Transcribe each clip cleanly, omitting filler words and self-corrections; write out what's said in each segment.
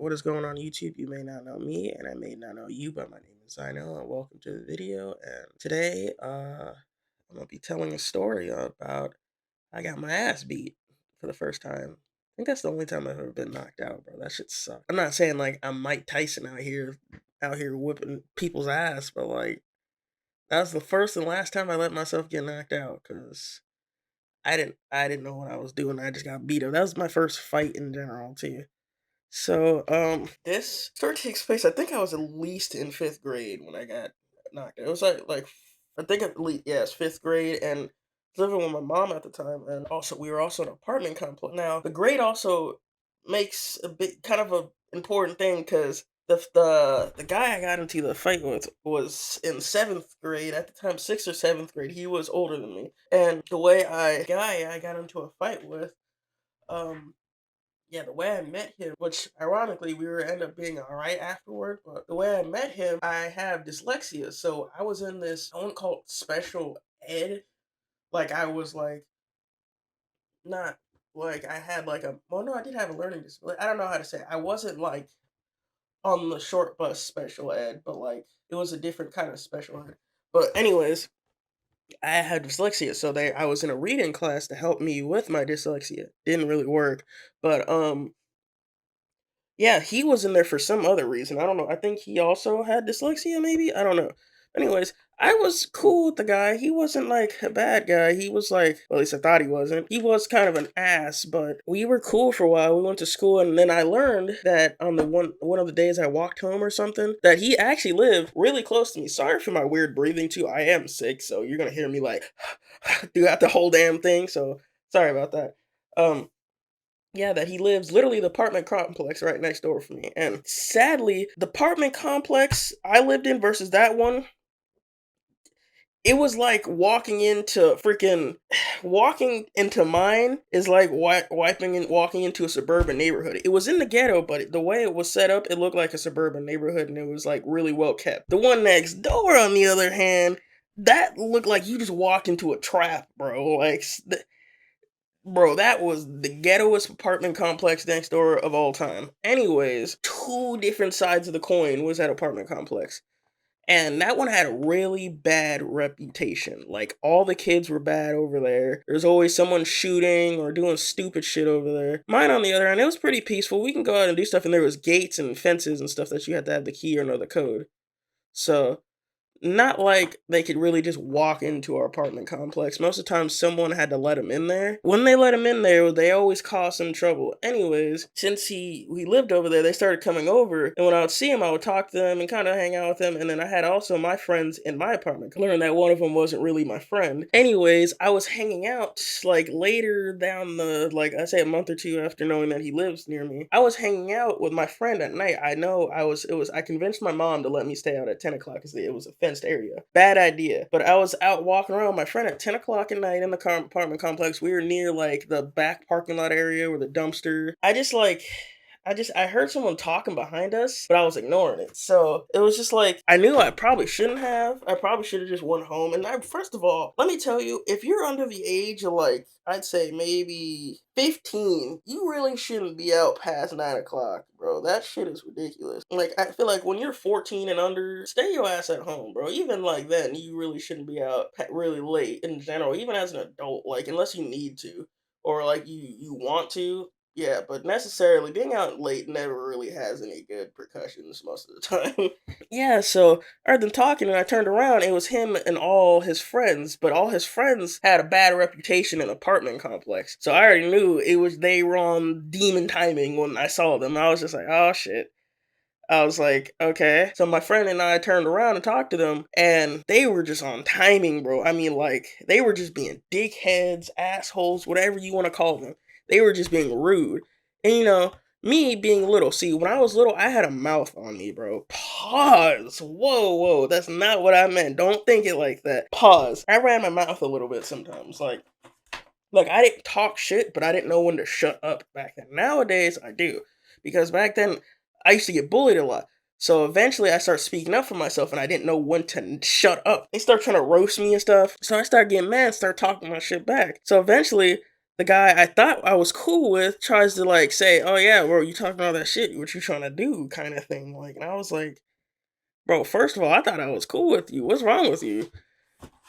What is going on YouTube? You may not know me, and I may not know you, but my name is Zino, and welcome to the video. And today, I'm gonna be telling a story about I got my ass beat for the first time. I think that's the only time I've ever been knocked out, bro. That shit sucks. I'm not saying like I'm Mike Tyson out here whipping people's ass, but like that was the first and last time I let myself get knocked out because I didn't know what I was doing. I just got beat up. That was my first fight in general too. So, this story takes place. I think I was at least in fifth grade when I got knocked out. It was like I think at least yes, fifth grade, and I was living with my mom at the time, and also we were also in an apartment complex. Now the grade also makes a bit kind of a important thing because the guy I got into the fight with was in seventh grade at the time, sixth or seventh grade. He was older than me, and the guy I got into a fight with, um yeah, the way I met him, which ironically we were end up being alright afterward, but the way I met him, I have dyslexia, so I was in this, I wouldn't call it special ed. Like I was like not like I had like a well no, I did have a learning disability. I don't know how to say it. I wasn't like on the short bus special ed, but like it was a different kind of special ed. But anyways, I had dyslexia, so I was in a reading class to help me with my dyslexia. Didn't really work, but yeah, he was in there for some other reason. I don't know. I think he also had dyslexia, maybe? I don't know. Anyways, I was cool with the guy. He wasn't like a bad guy. He was like, well, at least I thought he wasn't. He was kind of an ass, but we were cool for a while. We went to school, and then I learned that on the one of the days I walked home or something, that he actually lived really close to me. Sorry for my weird breathing too. I am sick, so you're gonna hear me like throughout the whole damn thing. So sorry about that. Um, yeah, that he lives literally the apartment complex right next door from me. And sadly, the apartment complex I lived in versus that one, it was like walking into mine is like wiping and walking into a suburban neighborhood. It was in the ghetto, but the way it was set up, it looked like a suburban neighborhood and it was like really well kept. The one next door, on the other hand, that looked like you just walked into a trap, bro. Bro, that was the ghettoest apartment complex next door of all time. Anyways, two different sides of the coin was that apartment complex. And that one had a really bad reputation. Like, all the kids were bad over there. There's always someone shooting or doing stupid shit over there. Mine, on the other hand, it was pretty peaceful. We can go out and do stuff, and there was gates and fences and stuff that you had to have the key or know the code. So, not like they could really just walk into our apartment complex. Most of the time, someone had to let him in there. When they let him in there, they always cause some trouble. Anyways, since we lived over there, they started coming over, and when I would see him, I would talk to them and kind of hang out with them. And then I had also my friends in my apartment. I learned that one of them wasn't really my friend. Anyways, I was hanging out like later down the like I say a month or two after knowing that he lives near me. I was hanging out with my friend at night. I know I convinced my mom to let me stay out at 10 o'clock because it was a fenced area. Bad idea. But I was out walking around with my friend at 10 o'clock at night in the apartment complex. We were near like the back parking lot area where the dumpster. I heard someone talking behind us, but I was ignoring it. So it was just like I knew I probably shouldn't have. I probably should have just went home. And first of all, let me tell you, if you're under the age of like I'd say maybe 15, you really shouldn't be out past 9 o'clock, bro. That shit is ridiculous. Like I feel like when you're 14 and under, stay your ass at home, bro. Even like then, you really shouldn't be out really late in general, even as an adult. Like unless you need to, or like you want to. Yeah, but necessarily being out late never really has any good repercussions most of the time. Yeah, so I heard them talking and I turned around. It was him and all his friends, but all his friends had a bad reputation in the apartment complex. So I already knew they were on demon timing when I saw them. I was just like, oh shit. I was like, okay. So my friend and I turned around and talked to them, and they were just on timing, bro. I mean, like, they were just being dickheads, assholes, whatever you want to call them. They were just being rude. And, me being little, see, when I was little, I had a mouth on me, bro. Pause. Whoa, whoa. That's not what I meant. Don't think it like that. Pause. I ran my mouth a little bit sometimes. Like I didn't talk shit, but I didn't know when to shut up back then. Nowadays, I do. Because back then, I used to get bullied a lot. So eventually, I started speaking up for myself, and I didn't know when to shut up. They start trying to roast me and stuff. So I started getting mad and started talking my shit back. So eventually, the guy I thought I was cool with tries to like say, "Oh yeah, bro, you talking all that shit? What you trying to do?" kind of thing. Like, and I was like, "Bro, first of all, I thought I was cool with you. What's wrong with you?"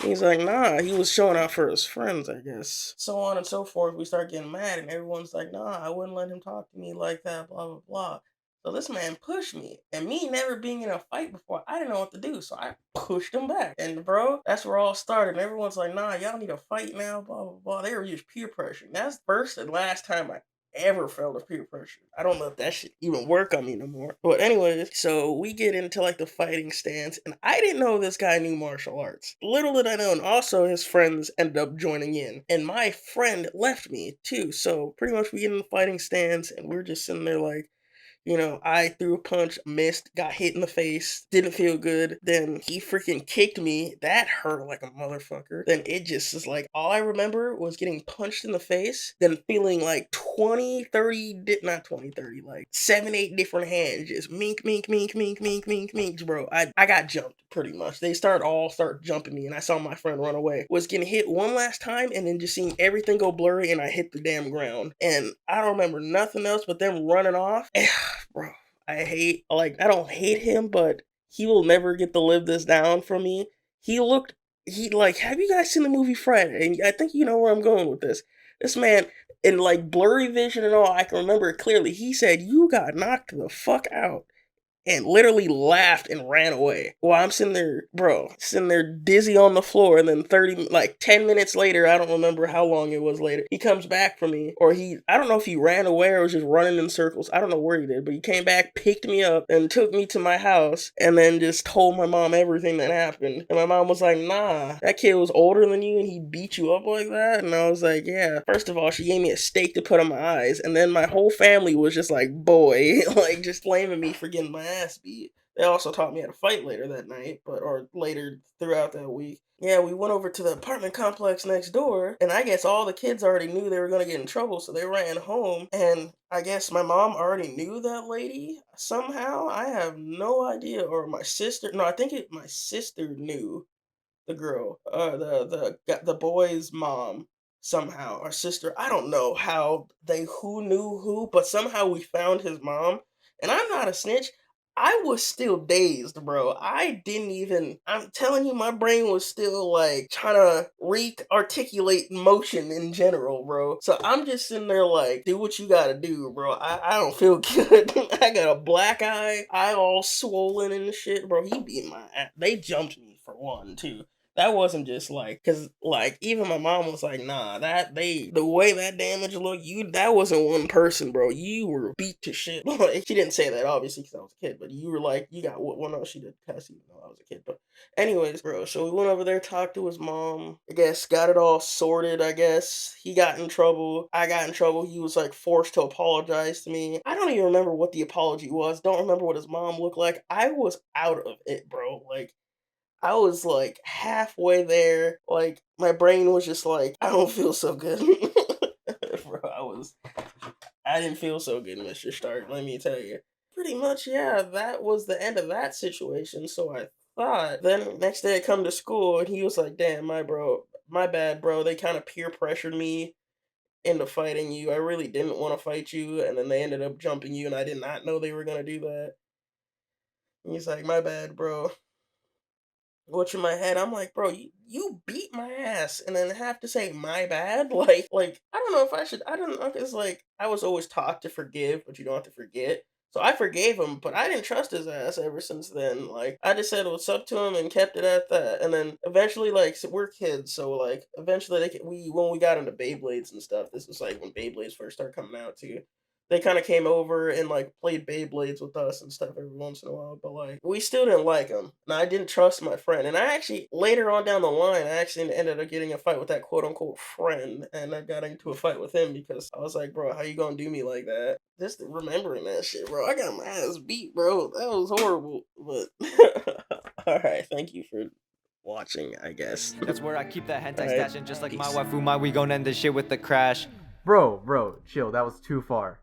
He's like, "Nah, he was showing out for his friends, I guess." So on and so forth. We start getting mad, and everyone's like, "Nah, I wouldn't let him talk to me like that." Blah blah blah. So this man pushed me, and me never being in a fight before, I didn't know what to do, so I pushed him back. And bro, that's where all started. And everyone's like, "Nah, y'all need to fight now." Blah blah blah. They were just peer pressure. And that's the first and last time I ever felt of peer pressure. I don't know if that should even work on me no more. But anyways, so we get into like the fighting stance, and I didn't know this guy knew martial arts. Little did I know, and also his friends ended up joining in. And my friend left me too. So pretty much we get in the fighting stance, and we're just sitting there like, I threw a punch, missed, got hit in the face, didn't feel good. Then he freaking kicked me. That hurt like a motherfucker. Then it just is like, all I remember was getting punched in the face, then feeling like 20, 30, not 20, 30, like 7, 8 different hands just mink, mink, mink, mink, mink, mink, mink, bro. I got jumped pretty much. They start jumping me, and I saw my friend run away. Was getting hit one last time, and then just seeing everything go blurry, and I hit the damn ground. And I don't remember nothing else but them running off. Bro, I don't hate him, but he will never get to live this down from me. He like, have you guys seen the movie Friday? And I think you know where I'm going with this. This man, in like blurry vision and all, I can remember it clearly. He said, "You got knocked the fuck out," and literally laughed and ran away. While I'm sitting there, bro, sitting there dizzy on the floor, and then 10 minutes later, I don't remember how long it was later, he comes back for me, or I don't know if he ran away or was just running in circles. I don't know where he did, but he came back, picked me up, and took me to my house, and then just told my mom everything that happened. And my mom was like, "Nah, that kid was older than you, and he beat you up like that?" And I was like, "Yeah." First of all, she gave me a steak to put on my eyes, and then my whole family was just like, "Boy," like just blaming me for getting my ass beat. They also taught me how to fight later that night, or later throughout that week. Yeah, we went over to the apartment complex next door, and I guess all the kids already knew they were gonna get in trouble, so they ran home. And I guess my mom already knew that lady somehow. I have no idea, or my sister. No, I think my sister knew the girl, the boy's mom somehow, our sister. I don't know how they who knew who, but somehow we found his mom. And I'm not a snitch. I was still dazed, bro. I didn't even. I'm telling you, my brain was still like trying to re-articulate motion in general, bro. So I'm just sitting there like, do what you gotta do, bro. I don't feel good. I got a black eye all swollen and shit, bro. He beat my ass. They jumped me for one, too. That wasn't just like, cause like even my mom was like, "Nah, the way that damage looked, that wasn't one person, bro. You were beat to shit." Like she didn't say that obviously because I was a kid, but you were like, you got what? Well, no, she did cuss even though I was a kid. But anyways, bro. So we went over there, talked to his mom. I guess got it all sorted. I guess he got in trouble. I got in trouble. He was like forced to apologize to me. I don't even remember what the apology was. Don't remember what his mom looked like. I was out of it, bro. Like I was like halfway there. Like my brain was just like, I don't feel so good. Bro, I didn't feel so good, Mr. Stark, let me tell you. Pretty much, yeah, that was the end of that situation, so I thought. Then next day I come to school and he was like, "Damn, my bad, bro. They kind of peer pressured me into fighting you. I really didn't want to fight you, and then they ended up jumping you, and I did not know they were gonna do that." And he's like, "My bad, bro." What's in my head? I'm like, "Bro, you beat my ass and then have to say my bad?" Like I don't know if I should. I don't know. It's like I was always taught to forgive, but you don't have to forget. So I forgave him, but I didn't trust his ass ever since then. Like I just said what's up to him and kept it at that. And then eventually, like we're kids, so like eventually we when we got into Beyblades and stuff. This was like when Beyblades first started coming out too. They kind of came over and like played Beyblades with us and stuff every once in a while, but like we still didn't like him, and I didn't trust my friend. And I actually later on down the line, I actually ended up getting a fight with that quote unquote friend, and I got into a fight with him because I was like, "Bro, how you gonna do me like that?" Just remembering that shit, bro. I got my ass beat, bro. That was horrible. But all right, thank you for watching, I guess. That's where I keep that All hentai right, stash, and just like my peace. waifu, my we gon' end this shit with the crash. Bro, chill. That was too far.